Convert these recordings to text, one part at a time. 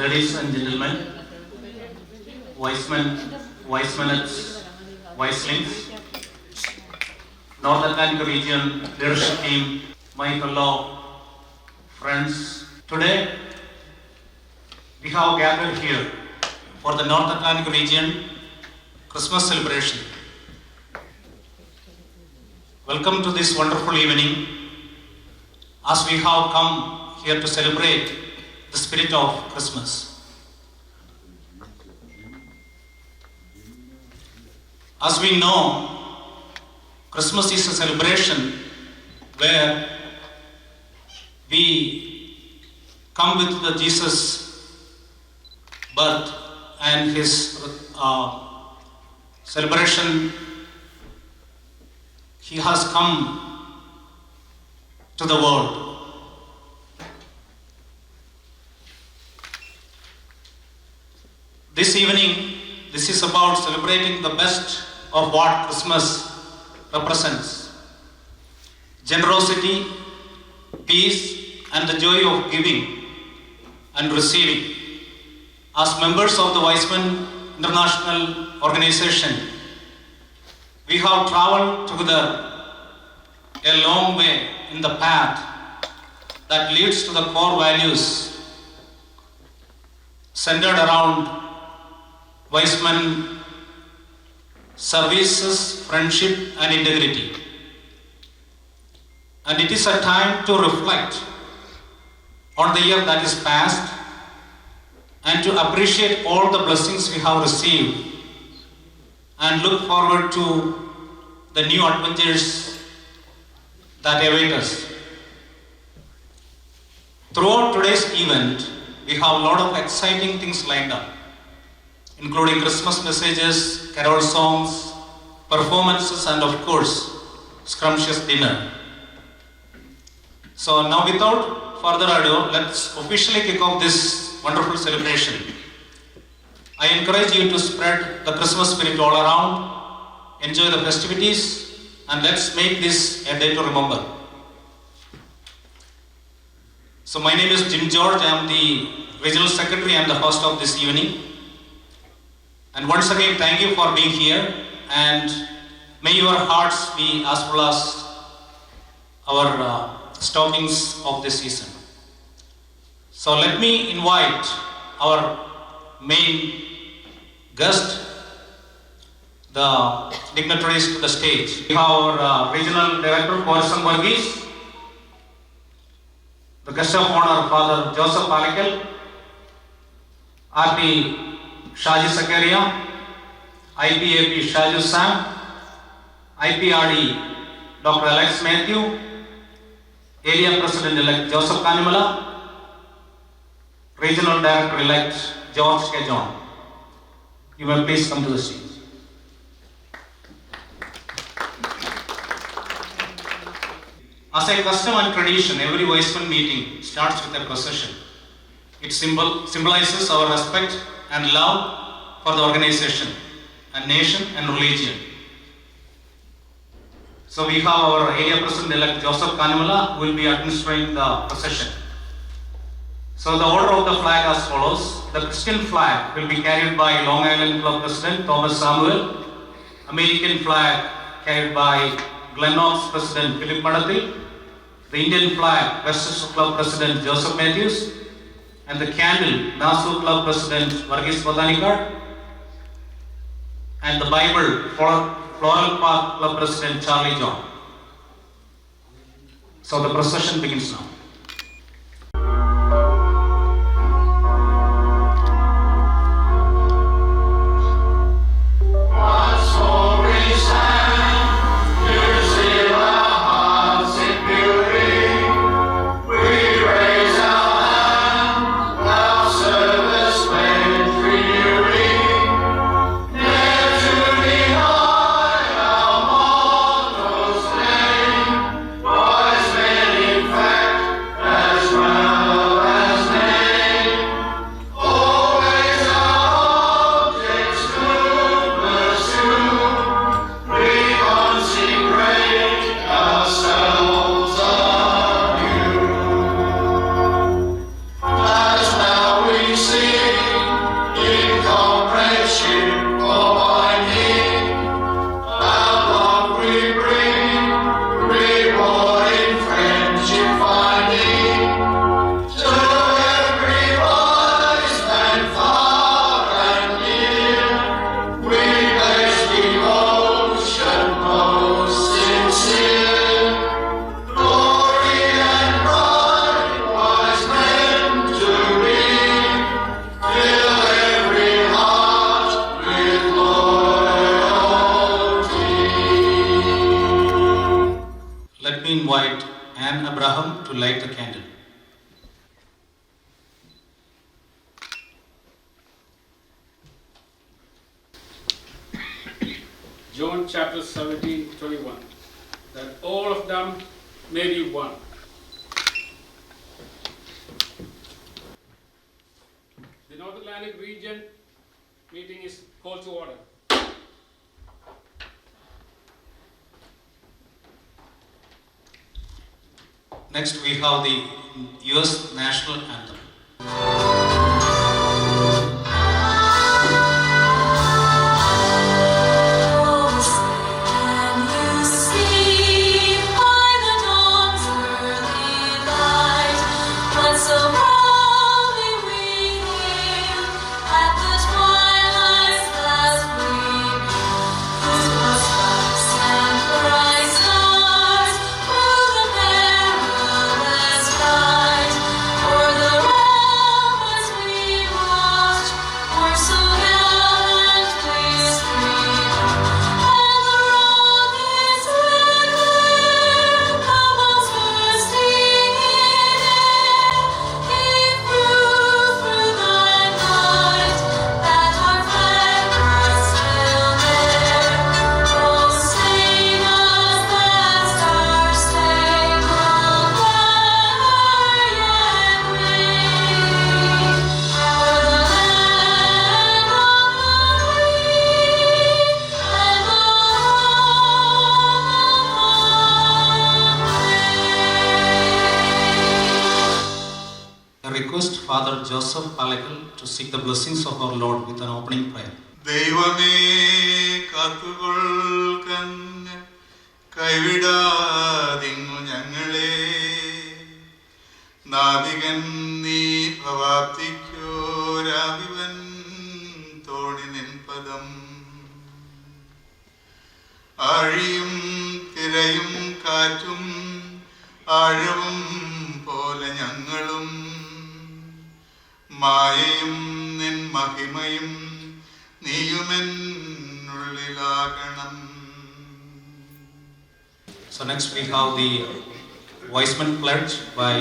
ladies and gentlemen, wisemen, wisemenettes, wiselings, North Atlantic Region leadership team, my fellow friends. Today, we have gathered here for the North Atlantic Region Christmas celebration. Welcome to this wonderful evening as we have come here to celebrate the spirit of Christmas. As we know, Christmas is a celebration where we come with the Jesus' birth and his celebration. He has come to the world. This evening, this is about celebrating the best of what Christmas represents. Generosity, peace, and the joy of giving and receiving. As members of the Wiseman International Organization, we have traveled together a long way in the path that leads to the core values centered around Wiseman services, friendship, and integrity. And it is a time to reflect on the year that is past and to appreciate all the blessings we have received and look forward to the new adventures that await us. Throughout today's event, we have a lot of exciting things lined up, including Christmas messages, carol songs, performances, and of course, scrumptious dinner. So now without further ado, let's officially kick off this wonderful celebration. I encourage you to spread the Christmas spirit all around, enjoy the festivities, and let's make this a day to remember. So my name is Jim George, I am the Regional Secretary and the host of this evening. And once again, thank you for being here, and may your hearts be as full as our stockings of this season. So let me invite our main guest, the dignitaries to the stage. We have our Regional Director, Corazon Varghese, the guest of honor, Father Joseph Palekal, RP Shaji Sakaria, IPAP Shaju Sam, IPRD Dr. Alex Matthew, Area President-elect Joseph Kanimala, Regional Director-elect George K. John. You may please come to the stage. As a custom and tradition, every Wiseman meeting starts with a procession. It symbolizes our respect and love for the organization and nation and religion. So we have our Area President-elect Joseph Kanimala who will be administering the procession. So the order of the flag as follows. The Christian flag will be carried by Long Island Club President Thomas Samuel, American flag carried by Glenox President Philip Madathil, the Indian flag Westchester Club President Joseph Matthews, and the candle Nassau Club President Varghese Botanikar, and the Bible Floral Park Club President Charlie John. So the procession begins now. Fact and Abraham to light the candle. John chapter 17:21, that all of them may be one. The North Atlantic region meeting is called to order. Next we have the US National Anthem. Request Father Joseph Palekal to seek the blessings of our Lord with an opening prayer. ദൈവമേ കാത്തുകൊൾക്കങ്ങ് കൈവിടാതിങ്ങു ഞങ്ങളെ നാവികൻ നീ ഭവാപ്തിക്കോരാവിവൻ തോണി നിൻപദം ആഴിയും തിരയും കാറ്റും ആഴവും പോലെ ഞങ്ങളും മായയും നിൻ മഹിമയും നീയുമെന്നുള്ളിലാകണം. So next we have the Wiseman Pledge by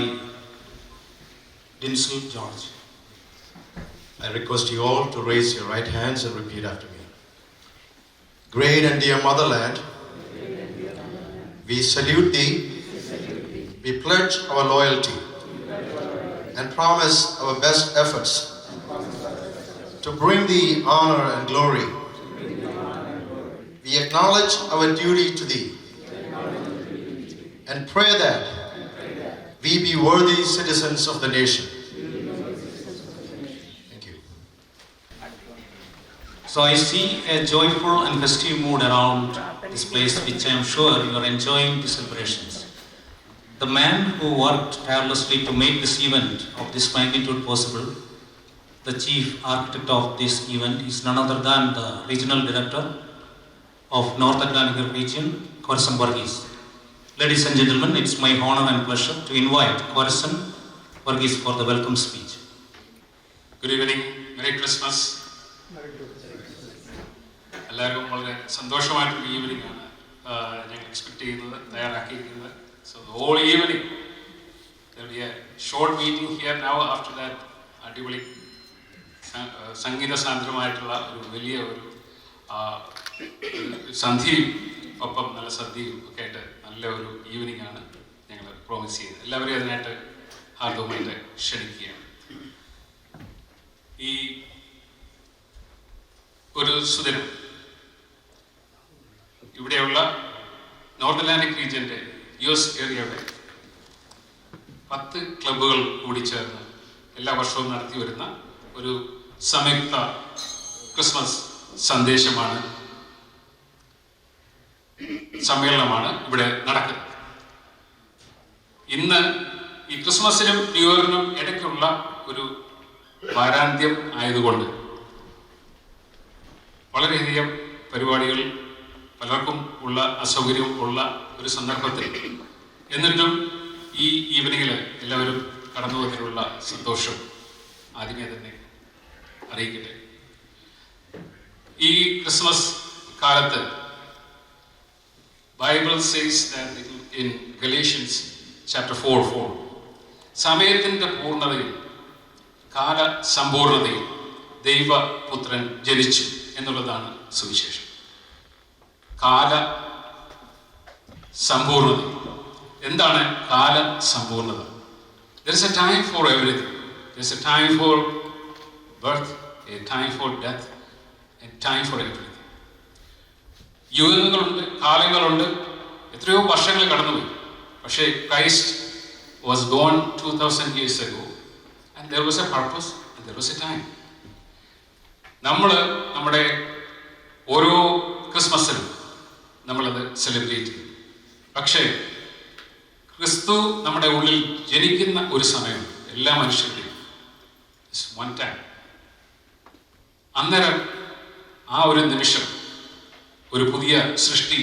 Dinsel George. I request you all to raise your right hands and repeat after me. Great and dear motherland, we salute thee, we pledge our loyalty and promise our best efforts to bring thee honor and glory. We acknowledge our duty to thee and pray that we be worthy citizens of the nation. Thank you. So I see a joyful and festive mood around this place, which I am sure you are enjoying the celebrations. The man who worked tirelessly to make this event of this magnitude possible, the chief architect of this event, is none other than the regional director of North Atlantic region, Korasan Varghese. Ladies and gentlemen, it's my honor and pleasure to invite Korasan Varghese for the welcome speech. Good evening, Merry Christmas. എല്ലാവർക്കും വളരെ സന്തോഷമായിട്ടുള്ള evening ആണ് ഞങ്ങൾ expect ചെയ്യുന്നത്, തയ്യാറാക്കിയിരിക്കുന്നത്. So the whole evening there will be a short meeting here now. After that, അടിപൊളി സംഗീത സാന്ദ്രമായിട്ടുള്ള ഒരു വലിയ ഒരു സന്ധ്യയും ഒപ്പം നല്ല സദ്യയും ഒക്കെ ആയിട്ട് നല്ല ഒരു ഈവനിങ് ആണ് ഞങ്ങൾ പ്രോമിസ് ചെയ്യുന്നത്. എല്ലാവരെയും അതിനായിട്ട് ഹാർദവുമായിട്ട് ക്ഷണിക്കുകയാണ്. ഈ ഒരു സുദിനം ഇവിടെയുള്ള നോർത്ത് അറ്റ്ലാന്റിക് റീജിയൻ്റെ US ഏരിയയുടെ 10 ക്ലബ്ബുകൾ കൂടി ചേർന്ന് എല്ലാ വർഷവും നടത്തി വരുന്ന ഒരു സംയുക്ത ക്രിസ്മസ് സമ്മേളനമാണ് ഇവിടെ നടക്കുന്നത്. ഇന്ന് ഈ ക്രിസ്മസിനും ന്യൂ ഇയറിനും ഇടയ്ക്കുള്ള ഒരു വാരാന്ത്യം ആയതുകൊണ്ട് വളരെയധികം പരിപാടികൾ പലർക്കും ഉള്ള അസൗകര്യം ഉള്ള ഒരു സന്ദർഭത്തിൽ എന്നിട്ടും ഈ ഈവനിങ്ങിൽ എല്ലാവരും കടന്നു വന്നതിനുള്ള സന്തോഷം ആദ്യമേ തന്നെ അറിയിക്കട്ടെ. ഈ ക്രിസ്മസ് കാലത്ത് Bible says that in Galatians chapter 4:4. സമയത്തിൻ്റെ പൂർണ്ണതയിൽ, കാല സമ്പൂർണതയിൽ ദൈവപുത്രൻ ജനിച്ചു എന്നുള്ളതാണ് സുവിശേഷം. കാല സമ്പൂർണത. എന്താണ് കാല Sampoornata? There is a time for everything. There is a time for birth, a time for death, a time for everything. യുഗങ്ങളുണ്ട്, കാലങ്ങളുണ്ട്, എത്രയോ വർഷങ്ങൾ കടന്നുപോയി. പക്ഷേ Christ was born 2000 years ago and there was a purpose and there was a time. നമ്മൾ നമ്മുടെ ഓരോ ക്രിസ്മസിലും നമ്മളത് celebrate ചെയ്യും. പക്ഷേ ക്രിസ്തു നമ്മുടെ ഉള്ളിൽ ജനിക്കുന്ന ഒരു സമയം എല്ലാ മനുഷ്യരുടെയും വൺ ടൈം. അന്നേരം ആ ഒരു നിമിഷം ഒരു പുതിയ സൃഷ്ടി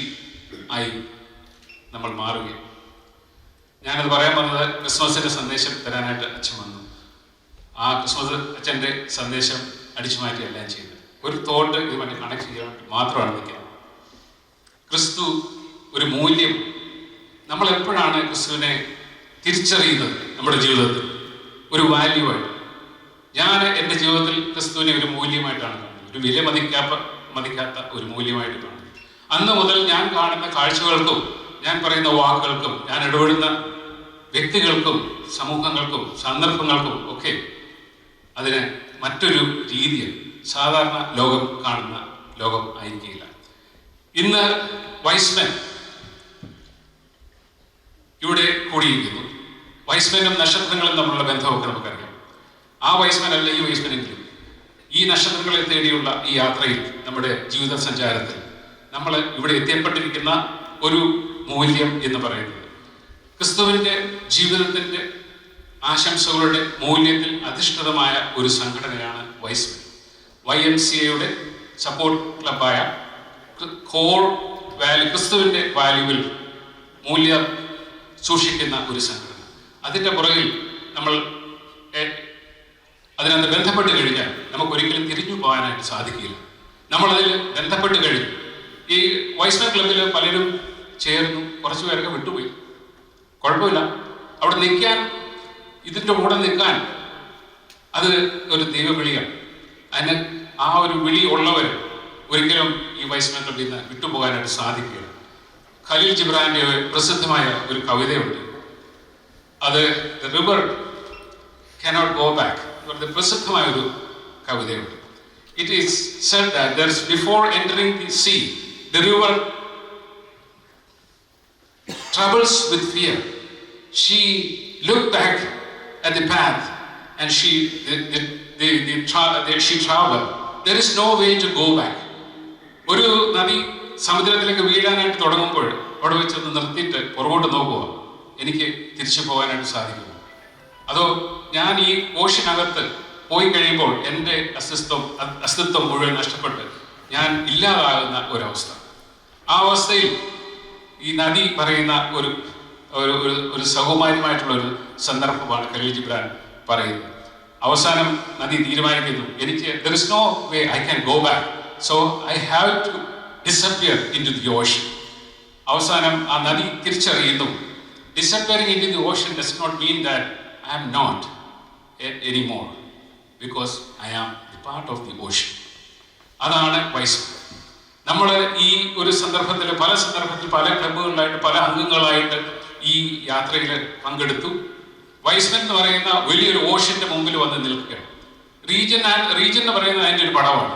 ആയി നമ്മൾ മാറുകയും. ഞാനത് പറയാൻ വന്നത് ക്രിസ്മസിൻ്റെ സന്ദേശം തരാനായിട്ട് അച്ഛൻ വന്നു. ആ ക്രിസ്മസ് അച്ഛൻ്റെ സന്ദേശം അടിച്ചു മാറ്റി എല്ലാം ചെയ്തത് ഒരു തോട്ട് ഇതുമായിട്ട് കണക്ട് ചെയ്യാൻ മാത്രമാണ് നിൽക്കുന്നത്. ക്രിസ്തു ഒരു മൂല്യം. നമ്മൾ എപ്പോഴാണ് ക്രിസ്തുവിനെ തിരിച്ചറിയുന്നത്? നമ്മുടെ ജീവിതത്തിൽ ഒരു വാല്യൂ ആയിട്ട്. ഞാൻ എൻ്റെ ജീവിതത്തിൽ ക്രിസ്തുവിനെ ഒരു മൂല്യമായിട്ടാണ് കാണുന്നത്, ഒരു വില മതിക്കാത്ത ഒരു മൂല്യമായിട്ട് കാണുന്നത്. അന്ന് മുതൽ ഞാൻ കാണുന്ന കാഴ്ചകൾക്കും ഞാൻ പറയുന്ന വാക്കുകൾക്കും ഞാൻ ഇടപെടുന്ന വ്യക്തികൾക്കും സമൂഹങ്ങൾക്കും സന്ദർഭങ്ങൾക്കും ഒക്കെ അതിന് മറ്റൊരു രീതിയിൽ സാധാരണ ലോകം കാണുന്ന ലോകം ആയിരിക്കില്ല. ഇന്ന് വൈസ്മെൻ ഇവിടെ കൂടിയിരിക്കുന്നു. വൈസ്മെനും നക്ഷത്രങ്ങളും തമ്മിലുള്ള ബന്ധമൊക്കെ നമുക്കറിയാം. ആ വൈസ്മെൻ അല്ല ഈ വൈസ്മെനെങ്കിലും ഈ നക്ഷത്രങ്ങളെ തേടിയുള്ള ഈ യാത്രയിൽ, നമ്മുടെ ജീവിത സഞ്ചാരത്തിൽ നമ്മൾ ഇവിടെ എത്തിപ്പെട്ടിരിക്കുന്ന ഒരു മൂല്യം എന്ന് പറയുന്നത് ക്രിസ്തുവിൻ്റെ ജീവിതത്തിൻ്റെ ആശംസകളുടെ മൂല്യത്തിൽ അധിഷ്ഠിതമായ ഒരു സംഘടനയാണ് വൈസ്മെൻ. YMCAയുടെ സപ്പോർട്ട് ക്ലബായ കോർ വാല്യൂ, ക്രിസ്തുവിൻ്റെ വാല്യൂവിൽ മൂല്യം സൂക്ഷിക്കുന്ന ഒരു സംഘടന. അതിൻ്റെ പുറകിൽ നമ്മൾ അതിനകത്ത് ബന്ധപ്പെട്ട് കഴിഞ്ഞാൽ നമുക്കൊരിക്കലും തിരിഞ്ഞു പോകാനായിട്ട് സാധിക്കില്ല. നമ്മളതിൽ ബന്ധപ്പെട്ട് കഴിഞ്ഞു. ഈ വൈസ്മെൻ ക്ലബിൽ പലരും ചേർന്നു, കുറച്ച് പേരൊക്കെ വിട്ടുപോയി. കുഴപ്പമില്ല, അവിടെ നിൽക്കാൻ, ഇതിൻ്റെ കൂടെ നിൽക്കാൻ അത് ഒരു ദൈവവിളിയാണ്. അതിന് ആ ഒരു വിളി ഉള്ളവർ ഒരിക്കലും ഈ വൈസ്മെൻ ക്ലബിൽ നിന്ന് വിട്ടുപോകാനായിട്ട് സാധിക്കുകയില്ല. ഖലീൽ ജിബ്രാന്റെ പ്രസിദ്ധമായ ഒരു കവിതയുണ്ട്. അത് the river cannot go back. പ്രസിദ്ധമായ ഒരു കവിതയുണ്ട്. It is said that there is, before entering the sea, the river troubles with fear. She looked back at the path and she traveled. There is no way to go back. ഒരു നദി സമുദ്രത്തിലേക്ക് വീഴാനായിട്ട് തുടങ്ങുമ്പോൾ അവിടെ വെച്ചൊന്ന് നിർത്തിയിട്ട് പുറകോട്ട് നോക്കുക, എനിക്ക് തിരിച്ചു പോകാനായിട്ട് സാധിക്കുമോ? അതോ ഞാൻ ഈ ഓഷനകത്ത് പോയി കഴിയുമ്പോൾ എൻ്റെ അസ്തിത്വം മുഴുവൻ നഷ്ടപ്പെട്ട് ഞാൻ ഇല്ലാതാകുന്ന ഒരവസ്ഥ. ആ അവസ്ഥയിൽ ഈ നദി പറയുന്ന ഒരു സൗകുമാര്യമായിട്ടുള്ള ഒരു സന്ദർഭമാണ് ഖലീൽ ജിബ്രാൻ പറയുന്നത്. അവസാനം നദി തീരുമാനിക്കുന്നു, എനിക്ക് there is no way I can go back, so I have to disappear into the ocean. അവസാനം ആ നദി തിരിച്ചറിയുന്നു, disappearing into the ocean does not mean that I am not anymore, because I am the part of the ocean. അതാണ് wise men. നമ്മൾ ഈ ഒരു സന്ദർഭത്തിൽ പല ക്ലബ്ബുകളിലായിട്ട് പല അംഗങ്ങളായിട്ട് ഈ യാത്രയിൽ പങ്കെടുത്തു. വൈസ്മെൻ എന്ന് പറയുന്ന വലിയൊരു ഓഷ്യന്റെ മുമ്പിൽ വന്ന് നിൽക്കുകയാണ്. റീജിയൻ എന്ന് പറയുന്നത് അതിൻ്റെ ഒരു പടമാണ്.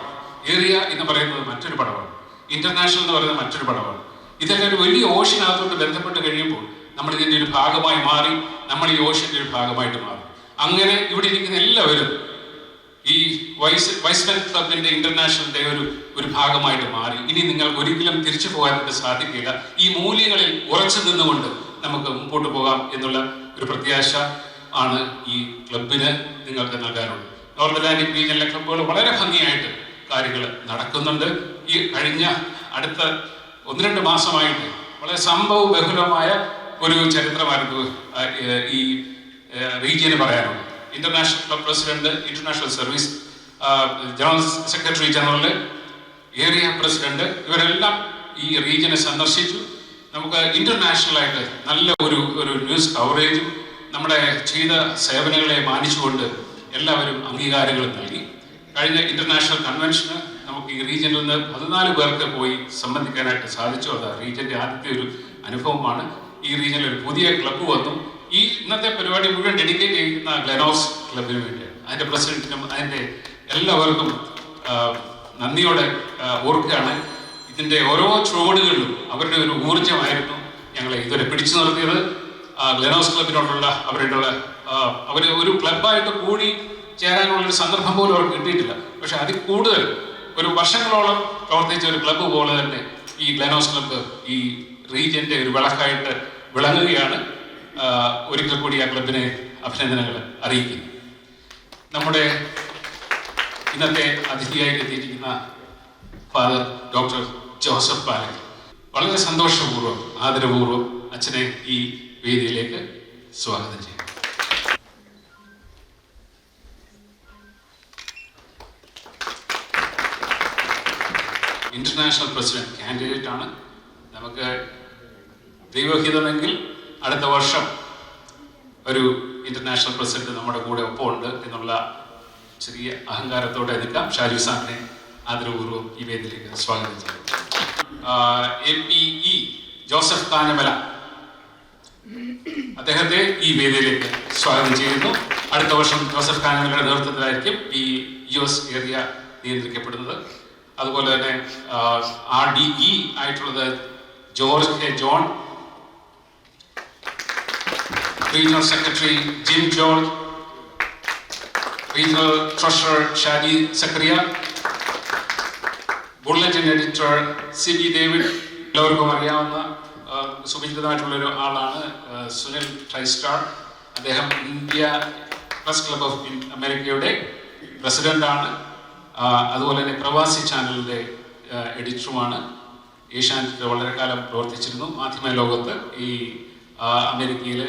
ഏരിയ എന്ന് പറയുന്നത് മറ്റൊരു പടമാണ്. ഇന്റർനാഷണൽ എന്ന് പറയുന്നത് മറ്റൊരു പടമാണ്. ഇതൊക്കെ ഒരു വലിയ ഓഷ്യനകത്തോട്ട് ബന്ധപ്പെട്ട് കഴിയുമ്പോൾ നമ്മൾ ഇതിൻ്റെ ഒരു ഭാഗമായി മാറി, നമ്മൾ ഈ ഓഷ്യന്റെ ഒരു ഭാഗമായിട്ട് മാറി. അങ്ങനെ ഇവിടെ ഇരിക്കുന്ന എല്ലാവരും ഈ വൈസ്മെൻ ക്ലബിന്റെ ഇന്റർനാഷണലിന്റെ ഒരു ഭാഗമായിട്ട് മാറി. ഇനി നിങ്ങൾക്ക് ഒരിക്കലും തിരിച്ചു പോകാനായിട്ട് സാധിക്കില്ല. ഈ മൂല്യങ്ങളിൽ ഉറച്ചു നിന്നുകൊണ്ട് നമുക്ക് മുമ്പോട്ട് പോകാം എന്നുള്ള ഒരു പ്രത്യാശ ആണ് ഈ ക്ലബിന് നിങ്ങൾക്ക് നൽകാനുള്ളത്. നോർത്ത് അറ്റ്ലാന്റിക് റീജിയനിലെ ക്ലബ്ബുകൾ വളരെ ഭംഗിയായിട്ട് കാര്യങ്ങൾ നടക്കുന്നുണ്ട്. ഈ കഴിഞ്ഞ അടുത്ത 1-2 മാസമായിട്ട് വളരെ സംഭവബഹുലമായ ഒരു ചരിത്രമായിരുന്നു ഈ റീജിയന് പറയാനുള്ളത്. International club president, international service general secretary general, area president, ഇവരെല്ലാം ഈ റീജിയനെ സന്ദർശിച്ചു. നമുക്ക് ഇൻ്റർനാഷണലായിട്ട് നല്ല ഒരു ന്യൂസ് കവറേജും നമ്മുടെ ചെയ്ത സേവനങ്ങളെ മാനിച്ചുകൊണ്ട് എല്ലാവരും അംഗീകാരങ്ങൾ നൽകി. കഴിഞ്ഞ ഇൻ്റർനാഷണൽ കൺവെൻഷന് നമുക്ക് ഈ റീജിയനിൽ നിന്ന് 14 പേർക്ക് പോയി സംബന്ധിക്കാനായിട്ട് സാധിച്ചു. അത് റീജിയൻ്റെ ആദ്യത്തെ ഒരു അനുഭവമാണ്. ഈ റീജിയനിൽ ഒരു പുതിയ ക്ലബ്ബ് വന്നു. ഈ ഇന്നത്തെ പരിപാടി മുഴുവൻ ഡെഡിക്കേറ്റ് ചെയ്യുന്ന ഗ്ലെനോസ് ക്ലബിന് വേണ്ടിയാണ്. അതിൻ്റെ പ്രസിഡന്റിനും അതിൻ്റെ എല്ലാവർക്കും നന്ദിയോടെ ഓർക്കുകയാണ്. ഇതിൻ്റെ ഓരോ ചുവടുകളിലും അവരുടെ ഒരു ഊർജ്ജമായിരുന്നു ഞങ്ങളെ ഇതുവരെ പിടിച്ചു നിർത്തിയത്. ഗ്ലെനോസ് ക്ലബിനോടുള്ള അവർ ഒരു ക്ലബ്ബായിട്ട് കൂടി ചേരാനുള്ളൊരു സന്ദർഭം പോലും അവർക്ക് കിട്ടിയിട്ടില്ല. പക്ഷെ അതിൽ കൂടുതൽ ഒരു വർഷങ്ങളോളം പ്രവർത്തിച്ച ഒരു ക്ലബ്ബ് പോലെ തന്നെ ഈ ഗ്ലെനോസ് ക്ലബ്ബ് ഈ റീജിയൻ്റെ ഒരു വിളക്കായിട്ട് വിളങ്ങുകയാണ്. ഒരിക്കൽ കൂടി ആ ക്ലബിനെ അഭിനന്ദനങ്ങൾ അറിയിക്കുന്നു. നമ്മുടെ ഇന്നത്തെ അതിഥിയായി എത്തിയിരിക്കുന്ന ഫാദർ ഡോക്ടർ ജോസഫ് പാലക്കൽ, വളരെ സന്തോഷപൂർവ്വം ആദരപൂർവ്വം അച്ഛനെ ഈ വേദിയിലേക്ക് സ്വാഗതം ചെയ്യും. ഇന്റർനാഷണൽ പ്രസിഡന്റ് കാൻഡിഡേറ്റ് ആണ്. നമുക്ക് ദൈവഹിതമെങ്കിൽ അടുത്ത വർഷം ഒരു ഇന്റർനാഷണൽ പ്രസിഡന്റ് നമ്മുടെ കൂടെ ഒപ്പമുണ്ട് എന്നുള്ള ചെറിയ അഹങ്കാരത്തോടെ നിൽക്കാം. ഷാജു സാറിനെ ആദരപൂർവ്വം ഈ വേദിയിലേക്ക് സ്വാഗതം ചെയ്യും. APE ജോസഫ് കാനമല, അദ്ദേഹത്തെ ഈ വേദിയിലേക്ക് സ്വാഗതം ചെയ്യുന്നു. അടുത്ത വർഷം ജോസഫ് കാനമലയുടെ നേതൃത്വത്തിലായിരിക്കും ഈ US ഏരിയ നിയന്ത്രിക്കപ്പെടുന്നത്. അതുപോലെ തന്നെ RDE ആയിട്ടുള്ളത് George K John, regional secretary Jim George, regional treasurer Shaji Zacharia, bulletin editor CB David, എല്ലാവർക്കും അറിയാവുന്ന സുപരിചിതമായിട്ടുള്ളൊരു ആളാണ് സുനിൽ ട്രൈസ്റ്റാർ. അദ്ദേഹം ഇന്ത്യ പ്രസ് ക്ലബ് ഓഫ് അമേരിക്കയുടെ പ്രസിഡന്റാണ്. അതുപോലെ തന്നെ പ്രവാസി ചാനലിൻ്റെ എഡിറ്ററുമാണ്. ഏഷ്യാനെറ്റിൽ വളരെ കാലം പ്രവർത്തിച്ചിരുന്നു. മാധ്യമ ലോകത്ത് ഈ അമേരിക്കയിൽ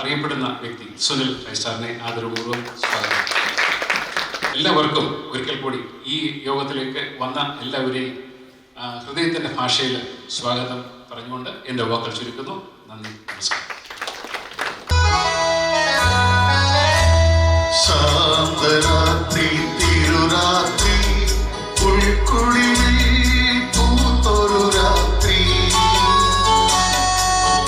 അറിയപ്പെടുന്ന വ്യക്തി സുനിൽ ട്രൈസ്റ്റാറിനെ ആദരപൂർവ്വം സ്വാഗതം. എല്ലാവർക്കും ഒരിക്കൽ കൂടി ഈ യോഗത്തിലേക്ക് വന്ന എല്ലാവരെയും ഹൃദയത്തിൻ്റെ ഭാഷയിൽ സ്വാഗതം പറഞ്ഞുകൊണ്ട് എൻ്റെ വാക്കുകൾ ചുരുക്കുന്നു. നന്ദി, നമസ്കാരം. ശാന്തരാത്രി തിരുരാത്രി ഉൾക്കുളിരിൽ പൂത്തൊരു രാത്രി,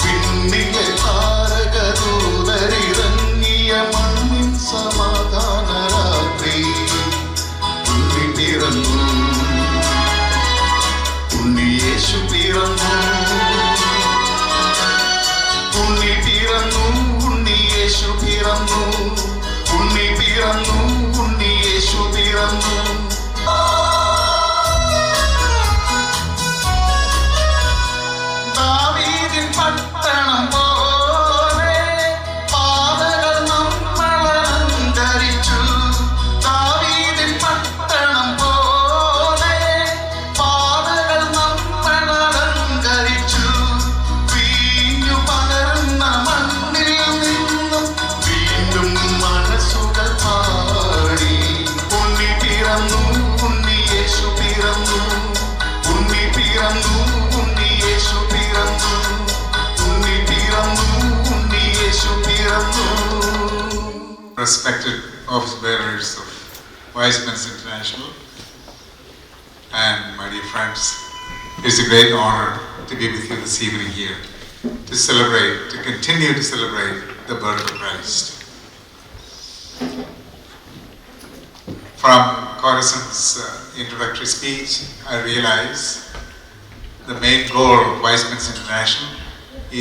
പിന്നിലെ താരകദൂതരിറങ്ങിയ മണ്ണിൻ സമാധാന രാത്രി. ഉണ്ണി പിറന്നു, ഉണ്ണിയേശു പിറന്നു, ഉണ്ണി പിറന്നു, ഉണ്ണിയേശു പിറന്നു, ഉണ്ണി പിറന്നു, ഉണ്ണിയേശു പിറന്നു. ദാവീദിൻ പട്ടണം പോലെ പാതകൾ നമ്മളലങ്കരിച്ചു. ദാവീദിൻ പട്ടണം പോലെ പാതകൾ നമ്മളലങ്കരിച്ചു. വീഞ്ഞു പകരുന്ന മണ്ണിൽ നിന്നും വീണ്ടും മനസ്സുകൾ പാടി. ഉണ്ണി പിറന്നു, ഉണ്ണിയേശു പിറന്നു, ഉണ്ണി പിറന്നു, ഉണ്ണിയേശു പിറന്നു, ഉണ്ണി പിറന്നു, ഉണ്ണിയേശു പിറന്നു. Respected office bearers of Wise Men's International and my dear friends, it's a great honor to be with you this evening here to celebrate, to continue to celebrate the birth of Christ. From Corison's introductory speech, I realize the main goal of Wise Men's International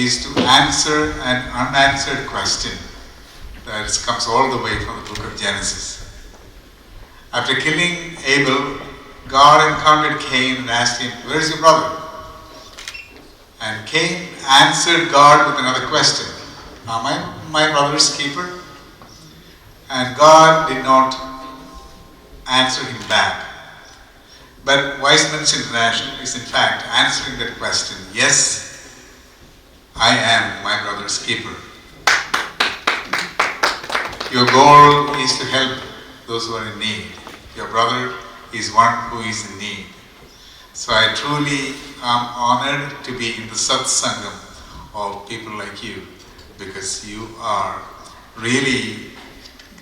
is to answer an unanswered question that comes all the way from the book of Genesis. After killing Abel, God encountered Cain and asked him, "Where is your brother?" And Cain answered God with another question, "Am I my brother's keeper?" And God did not answer him back. But Wise Men's International is in fact answering that question. Yes, I am my brother's keeper. Your goal is to help those who are in need. Your brother is one who is in need. So I truly am honored to be in the satsangam of people like you, because you are really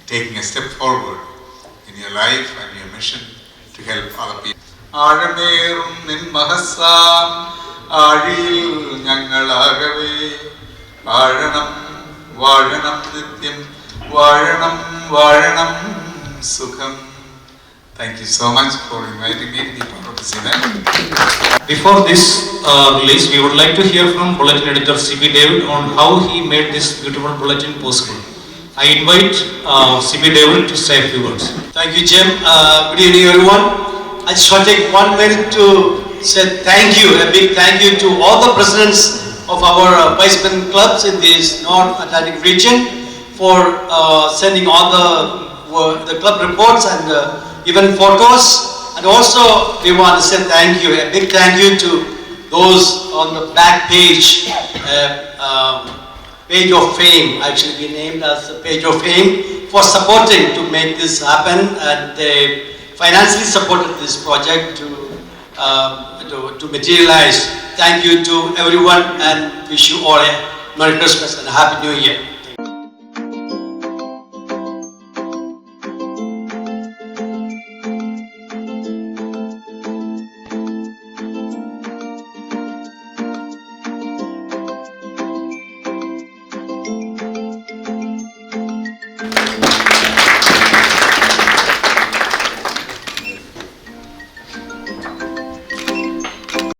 taking a step forward in your life and your mission to help other people. ആഴമേറും നിൻ മഹസ്സാം ആഴിയിൽ ഞങ്ങളാകവേ വാഴണം വാഴണം നിത്യം വാഴണം വാഴണം സുഖം. Thank you so much for inviting me to be part of this event. Before this release, we would like to hear from bulletin editor C.B. David on how he made this beautiful bulletin possible. I invite C.B. David to say a few words. Thank you, Jim. Good evening, everyone. I just want to take 1 minute to say thank you, a big thank you to all the presidents of our Weissman clubs in this North Atlantic region for sending all the club reports and even photos. And also, we want to say thank you, a big thank you to those on the back page, page of fame, actually be named as the page of fame, for supporting to make this happen, and they financially supported this project to materialize. Thank you to everyone, and wish you all a Merry Christmas and a Happy New Year.